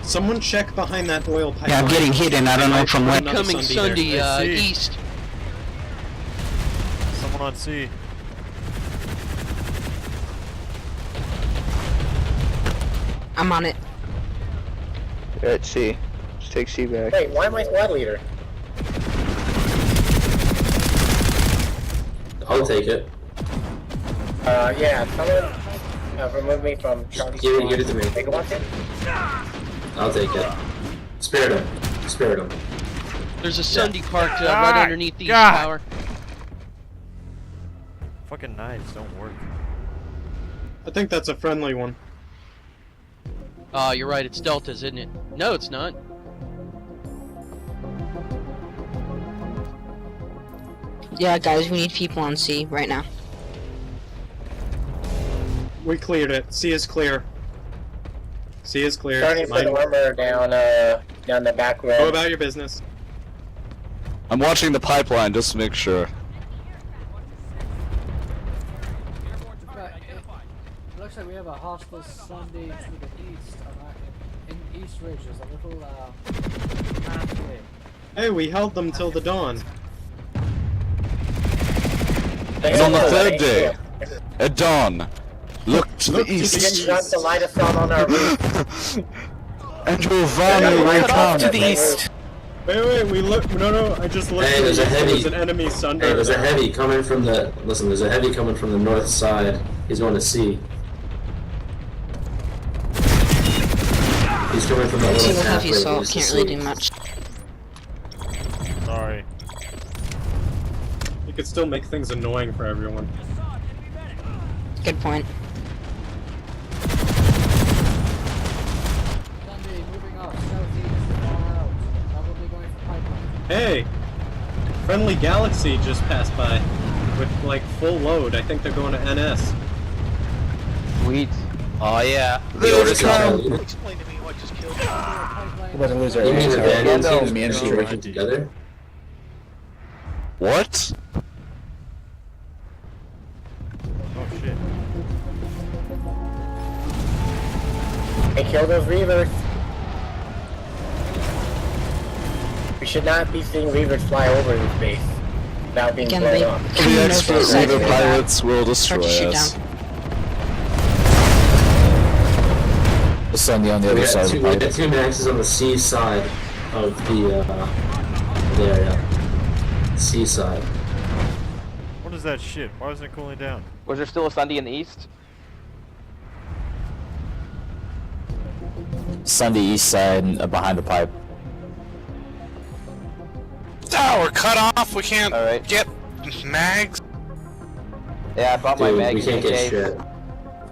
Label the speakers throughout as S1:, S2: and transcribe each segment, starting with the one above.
S1: Someone check behind that oil pipeline.
S2: Yeah, I'm getting hit and I don't know from when.
S3: Coming Sunday, east.
S4: Someone on C.
S5: I'm on it.
S6: You're at C. Just take C back.
S7: Wait, why am I squad leader?
S8: I'll take it.
S7: Yeah, someone remove me from Charlie.
S8: Give it to me.
S7: Take a watch it.
S8: I'll take it. Spirit him. Spirit him.
S3: There's a Sunday parked right underneath the east tower.
S4: Fucking knives don't work.
S1: I think that's a friendly one.
S3: You're right, it's Deltas, isn't it? No, it's not.
S5: Yeah, guys, we need people on C right now.
S1: We cleared it. C is clear. C is clear.
S7: Starting to put armor down the back road.
S1: Go about your business.
S9: I'm watching the pipeline just to make sure.
S10: Looks like we have a hostile Sunday to the east. In East Ridge, there's a little pathway.
S1: Hey, we held them till the dawn.
S9: And on the third day, at dawn, look to the east.
S7: You didn't want to light us on our roof.
S9: And Giovanni will come
S5: to the east.
S1: Wait, we look. No, I just looked.
S8: Hey, there's a heavy.
S1: There's an enemy Sunder.
S8: Hey, there's a heavy coming from the. Listen, there's a heavy coming from the north side. He's going to C. He's coming from the little
S5: Single
S8: pathway.
S5: heavy assault can't really do much.
S4: Sorry.
S1: You could still make things annoying for everyone.
S5: Good point.
S10: Sunday moving off southeast, far out. Probably going for pipeline.
S1: Hey, friendly Galaxy just passed by with like full load. I think they're going to NS.
S2: Sweet.
S11: Oh yeah.
S8: The order's out.
S11: Explain to me what just killed you.
S7: He doesn't lose our
S8: You mean the Vanyan
S6: no,
S8: teams
S6: me and
S8: actually
S6: Stuart.
S8: working together?
S9: What?
S4: Oh shit.
S7: Hey, kill those Reavers. We should not be seeing Reavers fly over this base without being
S5: Again,
S7: blown
S5: they
S7: off.
S5: can
S9: The
S5: know
S9: expert
S5: the side
S9: Reaver
S5: of
S9: pilots will
S5: Start
S9: destroy
S5: to shoot
S9: us.
S5: down.
S6: The Sunday on the
S8: We
S6: other
S8: had
S6: side of the pipe.
S8: two maxes on the C side of the area. C side.
S4: What is that shit? Why isn't it cooling down?
S11: Was there still a Sunday in the east?
S6: Sunday east side behind the pipe.
S12: Oh, we're cut off. We can't
S11: Alright.
S12: get mags.
S11: Yeah, I bought my
S8: Dude,
S11: mag
S8: we
S11: in
S8: can't
S11: the
S8: get
S11: cave.
S8: shit.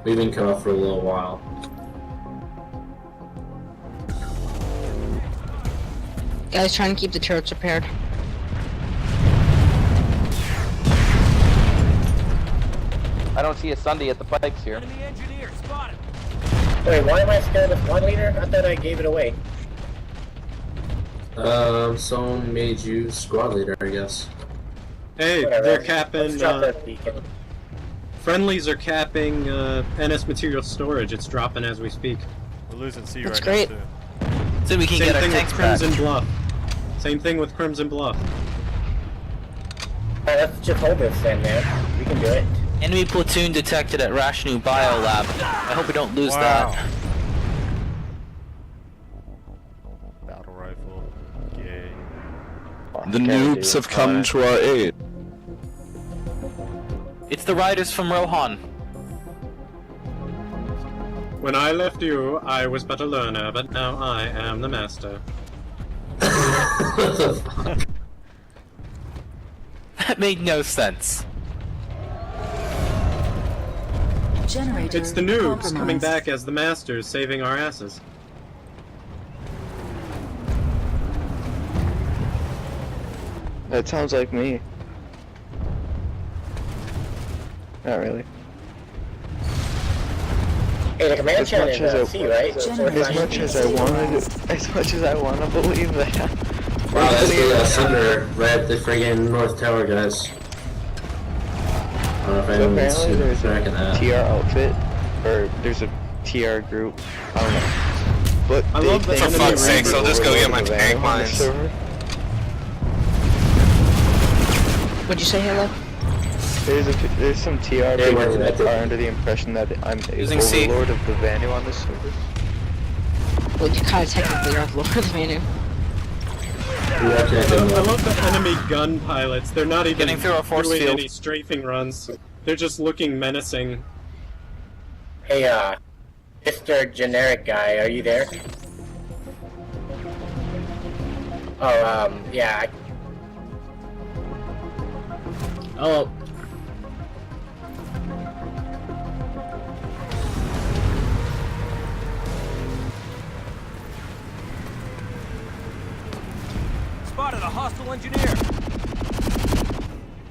S8: We've been cut off for a little while.
S5: Guys, trying to keep the turrets repaired.
S11: I don't see a Sunday at the pikes here.
S7: Wait, why am I scared of one leader? I thought I gave it away.
S8: Someone made you squad leader, I guess.
S1: Hey,
S7: Whatever.
S1: they're capping.
S7: Let's drop that beacon.
S1: Friendlies are capping NS material storage. It's dropping as we speak.
S4: We're losing C
S5: That's
S4: right
S5: great.
S4: now too.
S11: So we can
S1: Same
S11: get our
S1: thing with
S11: tanks back.
S1: Crimson Bluff. Same thing with Crimson Bluff.
S7: Alright, let's just hold this then, man. We can do it.
S11: Enemy platoon detected at Rashnu Biolab. I hope we don't lose
S4: Wow.
S11: that.
S4: Battle rifle. Yay.
S9: The noobs have come to our aid.
S11: It's the riders from Rohan.
S1: When I left you, I was but a learner, but now I am the master.
S11: That made no sense.
S13: Generator
S1: It's the noobs
S13: compromised.
S1: coming back as the masters, saving our asses.
S6: That sounds like me. Not really.
S7: Hey, the command
S6: As
S7: channel
S6: much
S7: is
S6: as I-
S7: C, right?
S6: As much as I want to believe that.
S8: Wow, that's the Sunder right at the friggin' North Tower, guys. I don't know if anyone's
S6: Apparently there's
S8: tracking
S6: a
S8: that.
S6: TR outfit, or there's a TR group. I don't know. But
S1: I
S6: they
S1: love the
S6: think
S1: enemy
S12: fuck's sake,
S1: Reaver
S12: I'll just go get my
S6: overload the
S12: tank
S6: van on the
S12: mines.
S6: server.
S5: What'd you say, Halo?
S6: There's some TR
S8: Yeah,
S6: people
S8: we're
S6: that
S8: connected.
S6: are under the impression that I'm a
S11: Using C.
S6: overlord of the Vanu on this server.
S5: Well, you kind of technically are Lord of the Manu.
S8: We are connected
S1: I
S8: now.
S1: love the enemy gun pilots. They're not even
S11: Getting through a force
S1: doing
S11: field.
S1: any strafing runs. They're just looking menacing.
S7: Hey, Mr. Generic Guy, are you there? Oh, yeah. Oh.
S14: Spotted a hostile engineer.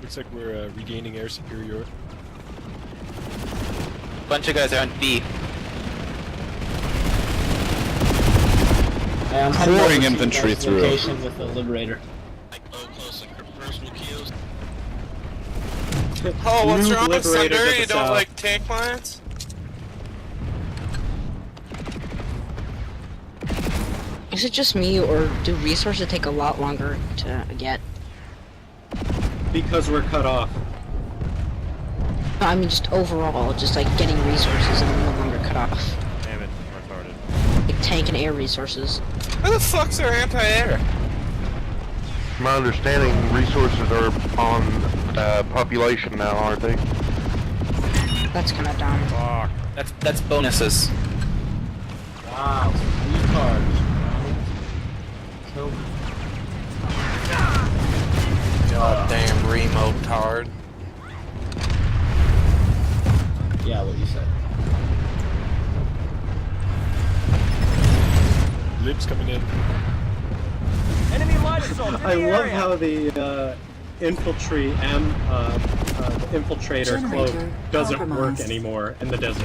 S4: Looks like we're regaining air superiority.
S11: Bunch of guys are on B.
S9: Pouring infantry through.
S3: With the Liberator.
S12: Oh, what's
S1: New
S12: wrong,
S1: Liberator
S12: Sunder?
S1: to the
S12: You don't
S1: south.
S12: like tank mines?
S5: Is it just me, or do resources take a lot longer to get?
S1: Because we're cut off.
S5: No, I mean just overall, just like getting resources and no longer cut off.
S4: Damn it, retarded.
S5: Like tank and air resources.
S12: Where the fuck's our anti-air?
S15: My understanding, resources are on population now, aren't they?
S5: That's kind of dumb.
S4: Fuck.
S11: That's bonuses.
S3: Wow, retards.
S12: Goddamn remote tard.
S3: Yeah, what you said.
S4: Libs coming in.
S14: Enemy light assault in the
S1: I love
S14: area.
S1: how the infiltrator cloak
S13: Generator
S1: doesn't work
S13: compromised.
S1: anymore in the desert.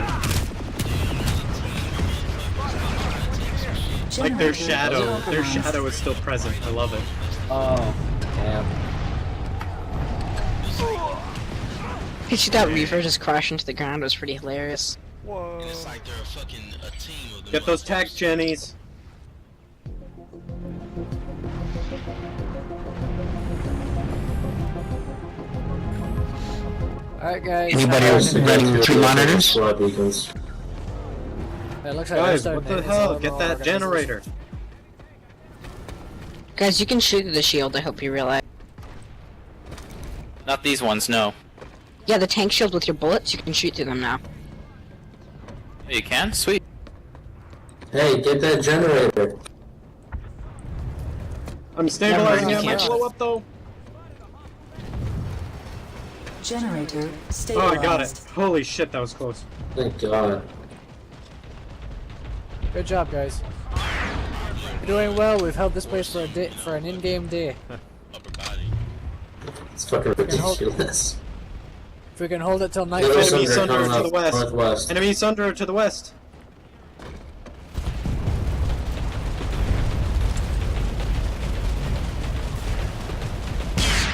S1: Like their shadow is still present. I love it.
S3: Oh, damn.
S5: You see that Reaver just crash into the ground? It was pretty hilarious.
S4: Whoa.
S1: Get those tac jennies.
S10: Alright, guys.
S2: Anybody
S8: There's
S2: running 3 monitors?
S8: Squad beacons.
S10: It looks like
S1: Guys,
S10: they're
S1: what
S10: starting
S1: the
S10: to
S1: hell?
S10: hit
S1: Get
S10: some
S1: that
S10: more
S1: generator.
S5: Guys, you can shoot through the shield, I hope you realize.
S11: Not these ones, no.
S5: Yeah, the tank shield with your bullets, you can shoot through them now.
S11: Oh, you can? Sweet.
S8: Hey, get that generator.
S1: I'm stabilizing
S5: you
S1: it. Might
S5: can't.
S1: blow up though.
S13: Generator
S1: Oh,
S13: stabilized.
S1: I got it. Holy shit, that was close.
S8: Thank God.
S10: Good job, guys. You're doing well. We've held this place for a day, for an in-game day.
S8: It's fucking ridiculous.
S10: If we can hold it till night.
S8: Enemy
S1: Enemy
S8: Sunder
S1: Sunder
S8: coming
S1: to the
S8: up
S1: west.
S8: northwest.
S1: Enemy Sunder to the west.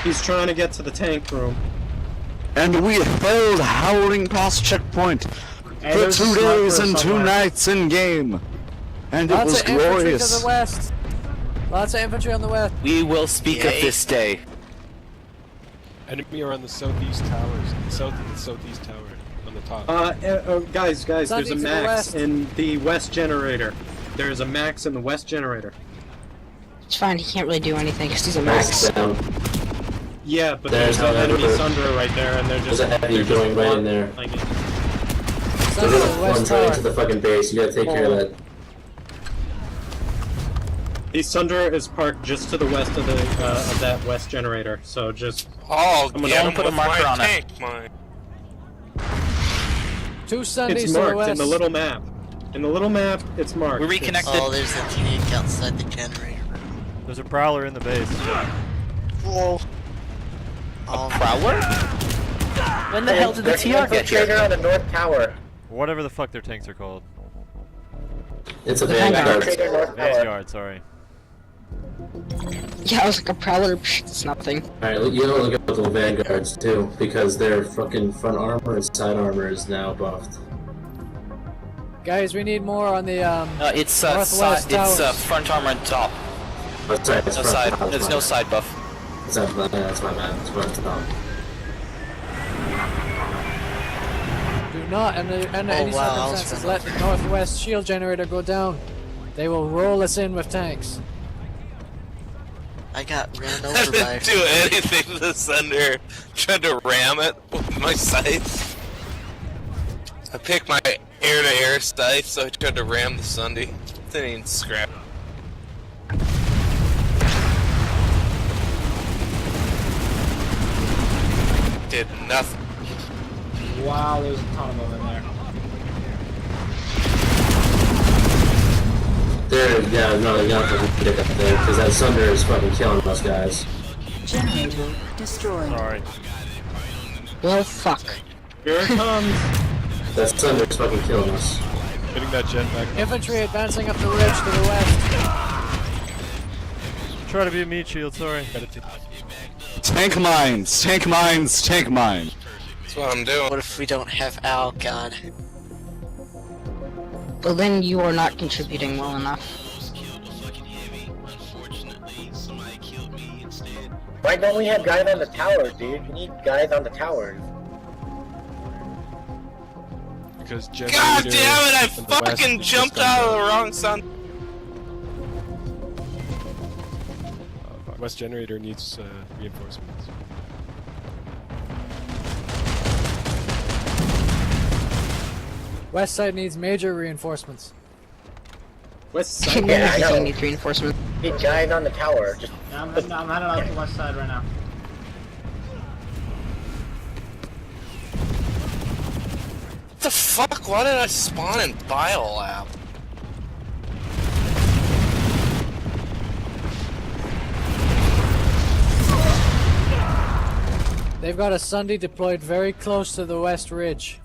S1: He's trying to get to the tank room.
S9: And we held Howling Pass Checkpoint for
S10: there's a
S9: 2
S10: sniper
S9: days and 2
S10: somewhere.
S9: nights in game. And it
S10: Lots
S9: was
S10: of infantry to
S9: glorious.
S10: the west. Lots of infantry on the west.
S11: We will speak of this day.
S4: Enemy are on the southeast towers. South and the southeast tower on the top.
S1: Guys, there's
S10: Sunday
S1: a
S10: to the
S1: max
S10: west.
S1: in the west generator. There's a max in the west generator.
S5: It's fine, he can't really do anything because he's a
S8: Max
S5: max.
S8: down.
S1: Yeah, but
S8: There's
S1: there's an enemy
S8: another-
S1: Sunder right there, and they're just
S8: There's a heavy going right in there.
S1: flying it.
S8: They're
S10: Sunday to the
S8: gonna
S10: west
S8: plunge right into
S10: tower.
S8: the fucking base. You gotta take care of that.
S1: The Sunder is parked just to the west of the of that west generator. So just
S12: Oh,
S1: I'm gonna
S12: get him
S11: put a
S12: with
S11: marker
S12: my
S11: on it.
S12: tank mine.
S10: 2 Sundays
S1: it's
S10: to the
S1: marked
S10: west.
S1: in the little map. In the little map, it's marked.
S11: We're reconnected.
S16: Oh, there's a tank outside the generator room.
S4: There's a prowler in the base.
S16: Whoa.
S11: Prowler? When the hell did the
S7: There's an
S11: TR get
S7: infiltrator
S11: here?
S7: on the north tower.
S4: Whatever the fuck their tanks are called.
S8: It's a
S5: Vanguard.
S8: Vanguard.
S7: Infiltrator north tower.
S4: Vanguard, sorry.
S5: Yeah, I was like a prowler, psh, it's nothing.
S8: Alright, you know, look at the Vanguards too, because their fucking front armor and side armor is now buffed.
S10: Guys, we need more on the
S11: It's
S10: northwest
S11: it's
S10: towers.
S11: front armor on top.
S8: Oh, sorry, it's
S11: No
S8: front.
S11: side.
S8: That's
S11: There's
S8: my
S11: no
S8: bad.
S11: side buff.
S8: That's my bad. It's front top.
S10: Do not, under any
S16: wow, I was
S10: circumstances,
S16: gonna-
S10: let the northwest shield generator go down. They will roll us in with tanks.
S16: I got ran
S12: I
S16: over by.
S12: didn't do anything to the Sunder. Tried to ram it with my sights. I picked my air-to-air sights, so I tried to ram the Sunday. Didn't even scrap. Did nothing.
S14: Wow, there's a ton of them in there.
S8: There, yeah, no, you got to pick up there, because that Sunder is fucking killing us, guys.
S13: Generator destroyed.
S4: Alright.
S5: Well, fuck.
S1: Here it comes.
S8: That Sunder is fucking killing us.
S4: Getting that gen back.
S10: Infantry advancing up the ridge to the west.
S4: Try to be a meat shield, sorry.
S9: Tank mines, tank mines, tank mine.
S12: That's what I'm doing.
S16: What if we don't have Al? God.
S5: Well, then you are not contributing well enough.
S7: Why don't we have guys on the towers, dude? We need guys on the towers.
S4: Because
S12: God damn it! I fucking jumped out of the wrong sun.
S4: West generator needs reinforcements.
S10: West side needs major reinforcements.
S1: West
S5: Can
S1: side.
S5: you
S7: Yeah, I know.
S5: need reinforcements?
S7: Need guys on the tower. Just
S14: Yeah, I'm heading out to the west side right now.
S12: What the fuck? Why did I spawn in Biolab?
S10: They've got a Sunday deployed very close to the west ridge.